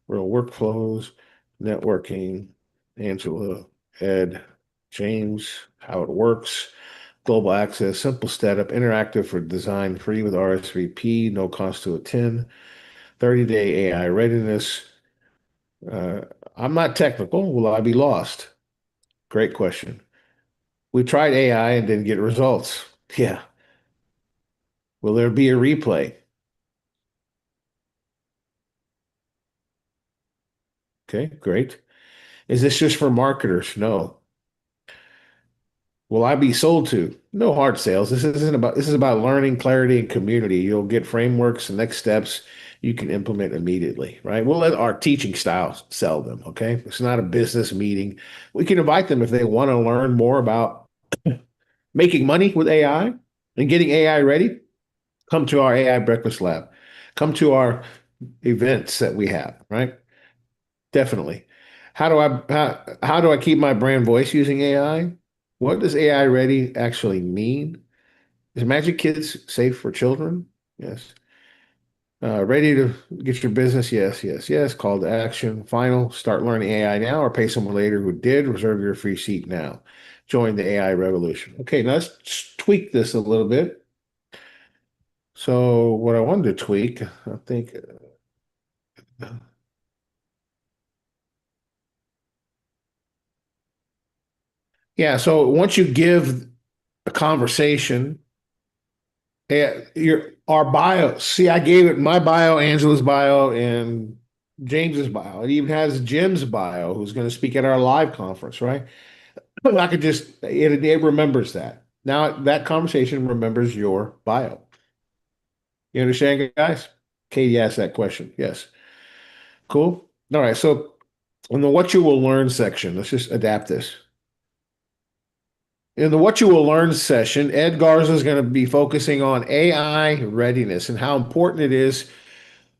Speaker 1: real workflows, networking, Angela, Ed, James, how it works, global access, simple setup, interactive for design, free with RSVP, no cost to attend, 30-day AI readiness. Uh, I'm not technical. Will I be lost? Great question. We tried AI and didn't get results. Yeah. Will there be a replay? Okay, great. Is this just for marketers? No. Will I be sold to? No hard sales. This is about learning, clarity, and community. You'll get frameworks and next steps you can implement immediately, right? We'll let our teaching style sell them, okay? It's not a business meeting. We can invite them if they want to learn more about making money with AI and getting AI ready. Come to our AI Breakfast Lab. Come to our events that we have, right? Definitely. How do I keep my brand voice using AI? What does AI ready actually mean? Is Magic Kids safe for children? Yes. Ready to get your business? Yes, yes, yes. Call to action. Final. Start learning AI now or pay someone later who did. Reserve your free seat now. Join the AI revolution. Okay, now let's tweak this a little bit. So what I wanted to tweak, I think, yeah. So once you give a conversation, our bio. See, I gave it my bio, Angela's bio, and James's bio. It even has Jim's bio, who's going to speak at our live conference, right? I could just it remembers that. Now that conversation remembers your bio. You understand, guys? Katie asked that question. Yes. Cool. All right. So in the what you will learn section, let's just adapt this. In the What You Will Learn session, Ed Garza is going to be focusing on AI readiness and how important it is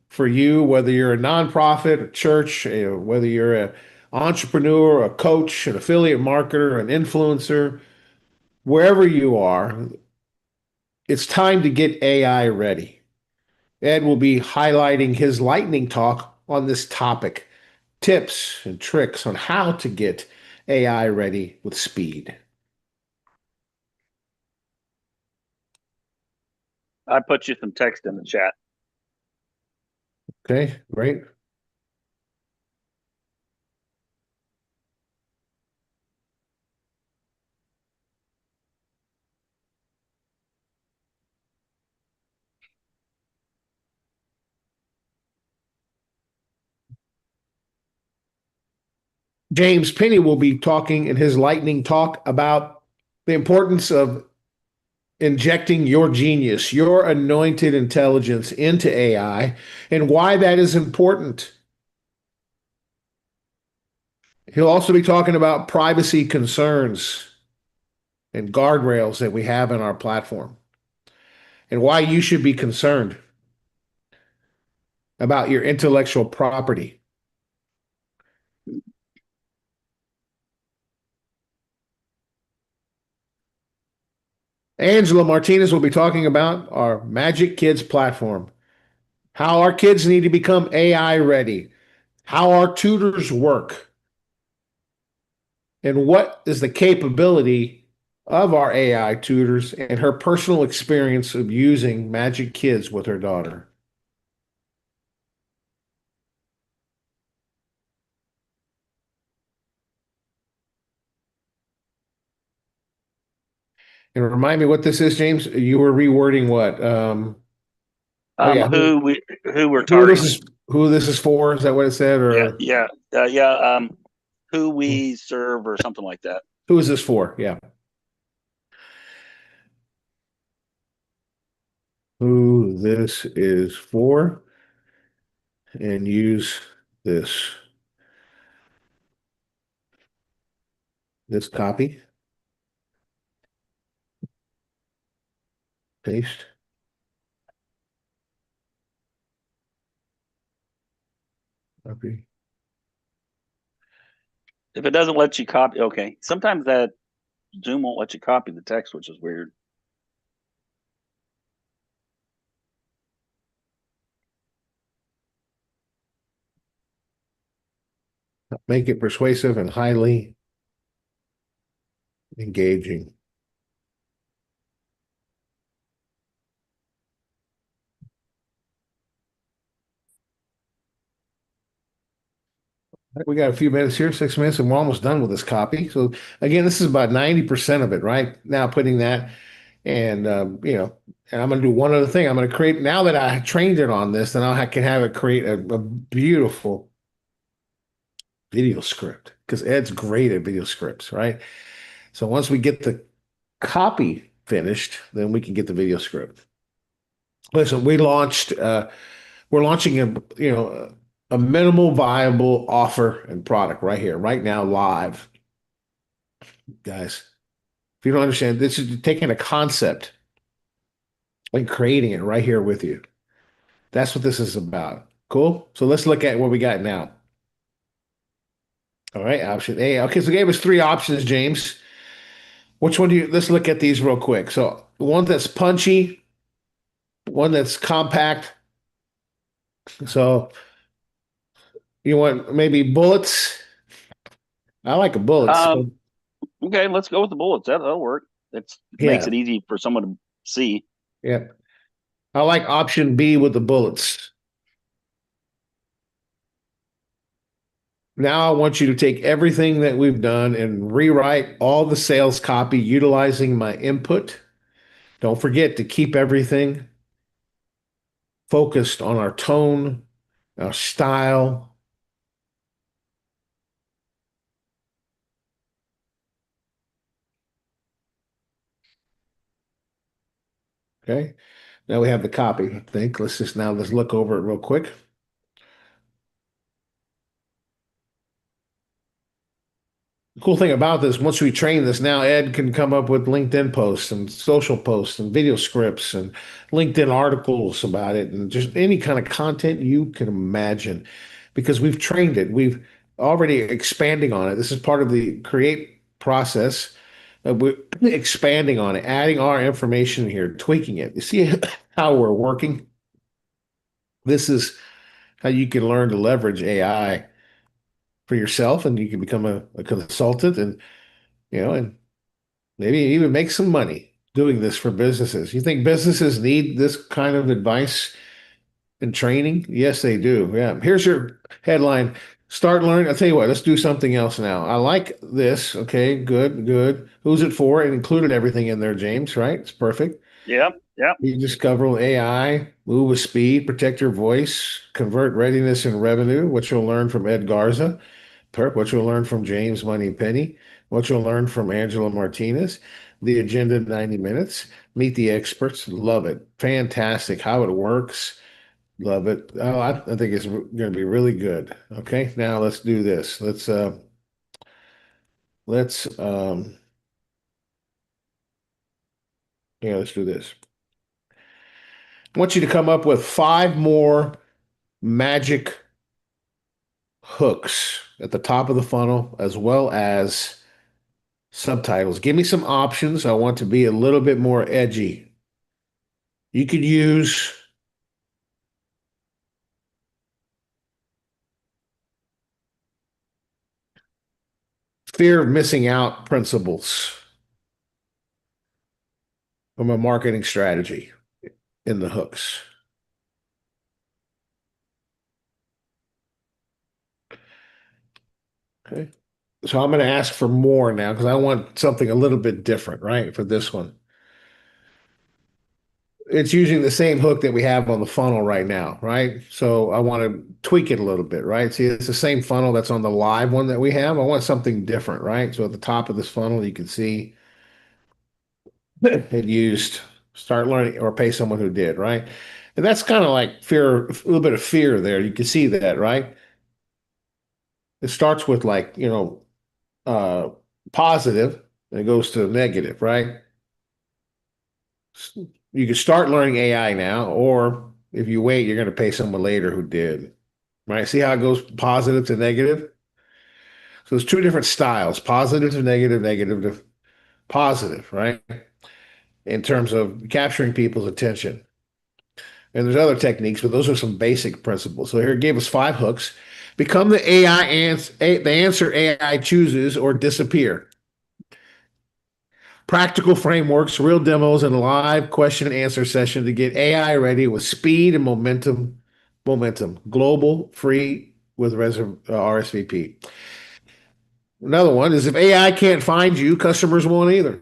Speaker 1: for you, whether you're a nonprofit, a church, whether you're an entrepreneur, a coach, an affiliate marketer, an influencer, wherever you are, it's time to get AI ready. Ed will be highlighting his lightning talk on this topic, tips and tricks on how to get AI ready with speed.
Speaker 2: I put you some text in the chat.
Speaker 1: Okay, great. James Penny will be talking in his lightning talk about the importance of injecting your genius, your anointed intelligence into AI, and why that is important. He'll also be talking about privacy concerns and guardrails that we have in our platform and why you should be concerned about your intellectual property. Angela Martinez will be talking about our Magic Kids platform, how our kids need to become AI ready, how our tutors work, and what is the capability of our AI tutors and her personal experience of using Magic Kids with her daughter. And remind me what this is, James. You were rewording what? Oh yeah,
Speaker 2: Who we're
Speaker 1: who this
Speaker 2: targeting.
Speaker 1: is who this is for? Is that what it said,
Speaker 2: Yeah,
Speaker 1: or
Speaker 2: yeah. Who we serve or something like that.
Speaker 1: who is this for? Yeah, who this is for, and use this copy, paste. Copy.
Speaker 2: If it doesn't let you copy, okay. Sometimes that Zoom won't let you copy the text, which is weird.
Speaker 1: Make it persuasive and highly engaging. We got a few minutes here, 6 minutes, and we're almost done with this copy. So again, this is about 90% of it, right? Now putting that and and I'm going to do one other thing. I'm going to create, now that I trained it on this, then I can have it create a beautiful video script because Ed's great at video scripts, right? So once we get the copy finished, then we can get the video script. Listen, we're launching a minimal viable offer and product right here, right now, live. Guys, if you don't understand, this is taking a concept and creating it right here with you. That's what this is about. Cool. So let's look at what we got now. All right, option A. Okay, so it gave us three options, James. Which one do you, let's look at these real quick. So one that's punchy, one that's compact. So you want maybe bullets? I like a bullets.
Speaker 2: Okay, let's go with the bullets. That'll work. It makes
Speaker 1: Yeah,
Speaker 2: it easy for someone to see.
Speaker 1: yeah. I like option B with the bullets. Now I want you to take everything that we've done and rewrite all the sales copy utilizing my input. Don't forget to keep everything focused on our tone, our style. Okay. Now we have the copy, I think. Let's look over it real quick. The cool thing about this, once we train this, now Ed can come up with LinkedIn posts and social posts and video scripts and LinkedIn articles about it and just any kind of content you can imagine because we've trained it. We've already expanding on it. This is part of the create process. We're expanding on it, adding our information here, tweaking it. You see how we're working? This is how you can learn to leverage AI for yourself and you can become a consultant and maybe even make some money doing this for businesses. You think businesses need this kind of advice and training? Yes, they do. Yeah. Here's your headline. Start learning. I'll tell you what, let's do something else now. I like this. Okay, good, good. Who's it for? It included everything in there, James, right? It's perfect.
Speaker 2: Yeah, yeah.
Speaker 1: You discover AI, move with speed, protect your voice, convert readiness and revenue, which you'll learn from Ed Garza. What you'll learn from James Money Penny, what you'll learn from Angela Martinez, the agenda 90 minutes, meet the experts, love it. Fantastic. How it works, love it. Oh, I think it's going to be really good. Okay, now let's do this. let's yeah, let's do this. I want you to come up with 5 more magic hooks at the top of the funnel as well as subtitles. Give me some options. I want to be a little bit more edgy. You could use fear of missing out principles from a marketing strategy in the hooks. Okay. So I'm going to ask for more now because I want something a little bit different, right? For this one. It's using the same hook that we have on the funnel right now, right? So I want to tweak it a little bit, right? See, it's the same funnel that's on the live one that we have. I want something different, right? So at the top of this funnel, you can see it used start learning or pay someone who did, right? And that's kind of like fear, a little bit of fear there. You can see that, right? It starts with like, uh, positive and it goes to negative, right? You can start learning AI now, or if you wait, you're going to pay someone later who did, right? See how it goes positive to negative? So there's 2 different styles, positive to negative, negative to positive, right? In terms of capturing people's attention. And there's other techniques, but those are some basic principles. So here it gave us 5 hooks. Become the the answer AI chooses or disappear. Practical frameworks, real demos, and live question and answer session to get AI ready with speed and momentum. Momentum. Global, free with RSVP. Another one is if AI can't find you, customers won't either.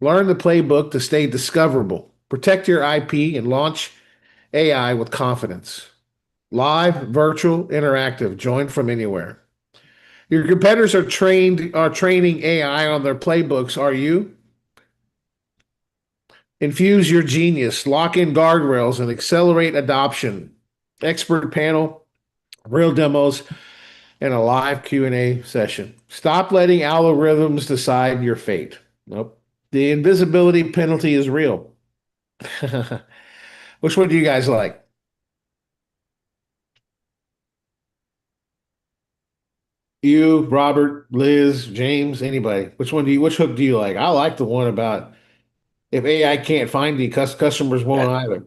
Speaker 1: Learn the playbook to stay discoverable. Protect your IP and launch AI with confidence. Live, virtual, interactive. Join from anywhere. Your competitors are training AI on their playbooks. Are you? Infuse your genius, lock in guardrails, and accelerate adoption. Expert panel, real demos, and a live Q&A session. Stop letting algorithms decide your fate. Nope. The invisibility penalty is real. Which one do you guys like? You, Robert, Liz, James, anybody? Which hook do you like? I like the one about if AI can't find you, customers won't either.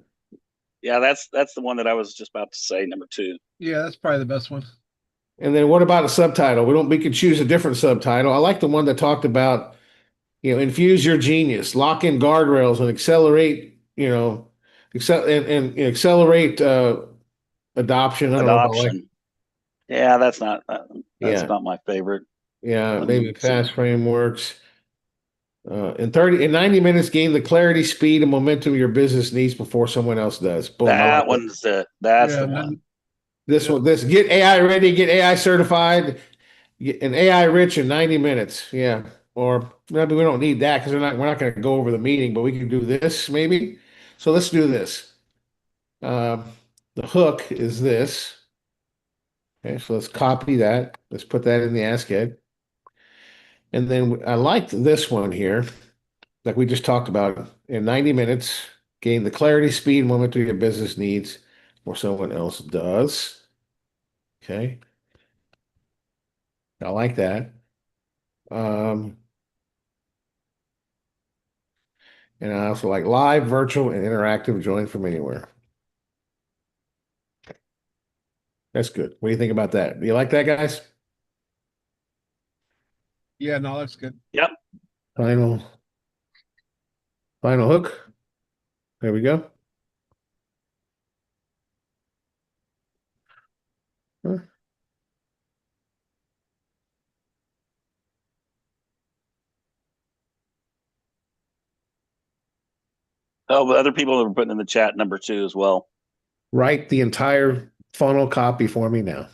Speaker 2: Yeah, that's the one that I was just about to say, number 2.
Speaker 3: Yeah, that's probably the best one.
Speaker 1: And then what about a subtitle? We can choose a different subtitle. I like the one that talked about, infuse your genius, lock in guardrails and accelerate, accelerate adoption. I don't know if I like.
Speaker 2: Adoption. Yeah, that's
Speaker 1: Yeah.
Speaker 2: not my favorite.
Speaker 1: Yeah, maybe fast frameworks. In 90 minutes, gain the clarity, speed, and momentum your business needs before someone else does. Boom.
Speaker 2: That's the one.
Speaker 1: This get AI ready, get AI certified, get an AI rich in 90 minutes. Yeah. Or maybe we don't need that because we're not going to go over the meeting, but we can do this maybe. So let's do this. The hook is this. Okay, so let's copy that. Let's put that in the AskEd. And then I liked this one here, like we just talked about. In 90 minutes, gain the clarity, speed, momentum your business needs, or someone else does. Okay. I like that. And I also like live, virtual, and interactive. Join from anywhere. That's good. What do you think about that? Do you like that, guys?
Speaker 3: Yeah, no, that's good.
Speaker 2: Yep.
Speaker 1: Final hook. There we go. Huh.
Speaker 2: Oh, but other people are putting in the chat number 2 as well.
Speaker 1: Write the entire funnel copy for me now.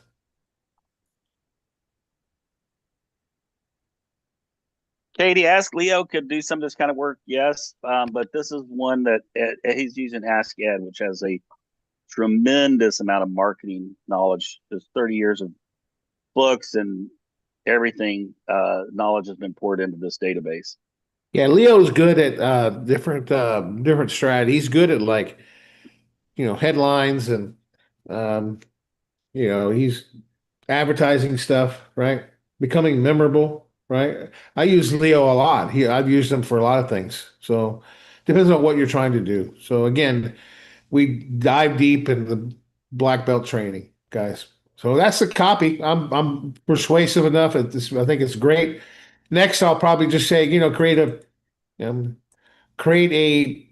Speaker 2: Katie, Ask Leo could do some of this kind of work, yes, but this is one that he's using AskEd, which has a tremendous amount of marketing knowledge. There's 30 years of books and everything knowledge has been poured into this database.
Speaker 1: Yeah, Leo's good at different strat. He's good at like, headlines and um, he's advertising stuff, right? Becoming memorable, right? I use Leo a lot. I've used him for a lot of things. So depends on what you're trying to do. So again, we dive deep in the black belt training, guys. So that's the copy. I'm persuasive enough at this. I think it's great. Next, I'll probably just say, create a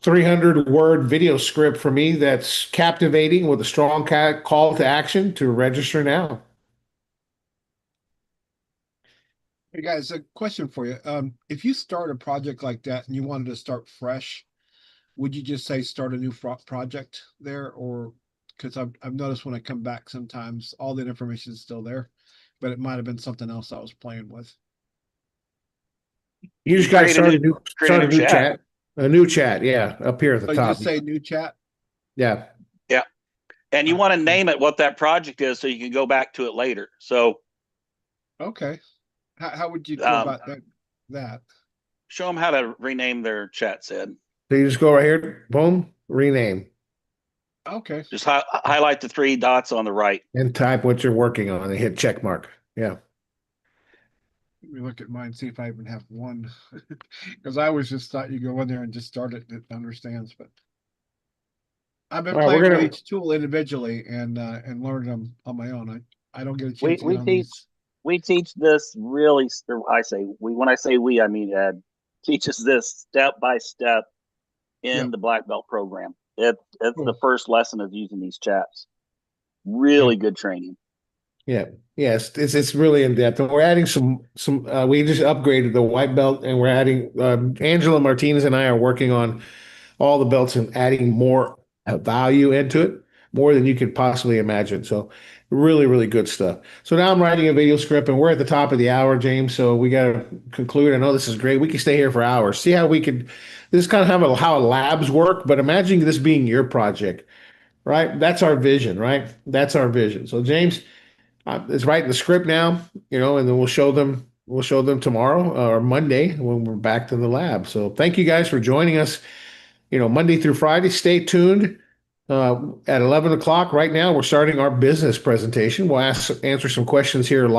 Speaker 1: 300 word video script for me that's captivating with a strong call to action to register now.
Speaker 3: Hey guys, a question for you. If you start a project like that and you wanted to start fresh, would you just say start a new project there, or because I've noticed when I come back sometimes all the information is still there, but it might have been something else I was playing with.
Speaker 1: You just got to
Speaker 2: Create a
Speaker 1: start
Speaker 2: new-
Speaker 1: a new chat. A new chat, yeah, up here at the
Speaker 3: So you
Speaker 1: top.
Speaker 3: just say new chat.
Speaker 1: Yeah.
Speaker 2: And you want to name it what that project is so you can go back to it later. So
Speaker 3: Okay. How would you go about that?
Speaker 2: show them how to rename their chat, Sid.
Speaker 1: So you just go right here, boom, rename,
Speaker 3: Okay.
Speaker 2: Just highlight the 3 dots on the right.
Speaker 1: and type what you're working on and hit check mark. Yeah.
Speaker 3: Let me look at mine, see if I even have one. Because I always just thought you go in there and just start it, it understands, but I've been
Speaker 1: All right, we're
Speaker 3: playing with
Speaker 1: gonna-
Speaker 3: each tool individually and learning them on my own. I don't get a chance to
Speaker 2: We
Speaker 3: get on
Speaker 2: teach
Speaker 3: these.
Speaker 2: we teach this really. When I say we, I mean Ed teaches this step by step in
Speaker 3: Yep.
Speaker 2: the black belt program. It's
Speaker 3: Cool.
Speaker 2: the first lesson of using these chats. Really good training.
Speaker 1: Yeah. Yes, it's really in depth, and we're adding some. We just upgraded the white belt, and we're adding. Angela Martinez and I are working on all the belts and adding more value into it, more than you could possibly imagine. So, really, really good stuff. So now I'm writing a video script, and we're at the top of the hour, James. So we got to conclude. I know this is great. We could stay here for hours. See how we could. This is kind of how labs work, but imagine this being your project, right? That's our vision, right? That's our vision. So James. It's writing the script now, and then we'll show them. We'll show them tomorrow or Monday when we're back to the lab. So thank you guys for joining us. Monday through Friday. Stay tuned. At 11 o'clock right now, we're starting our business presentation. We'll answer some questions here live.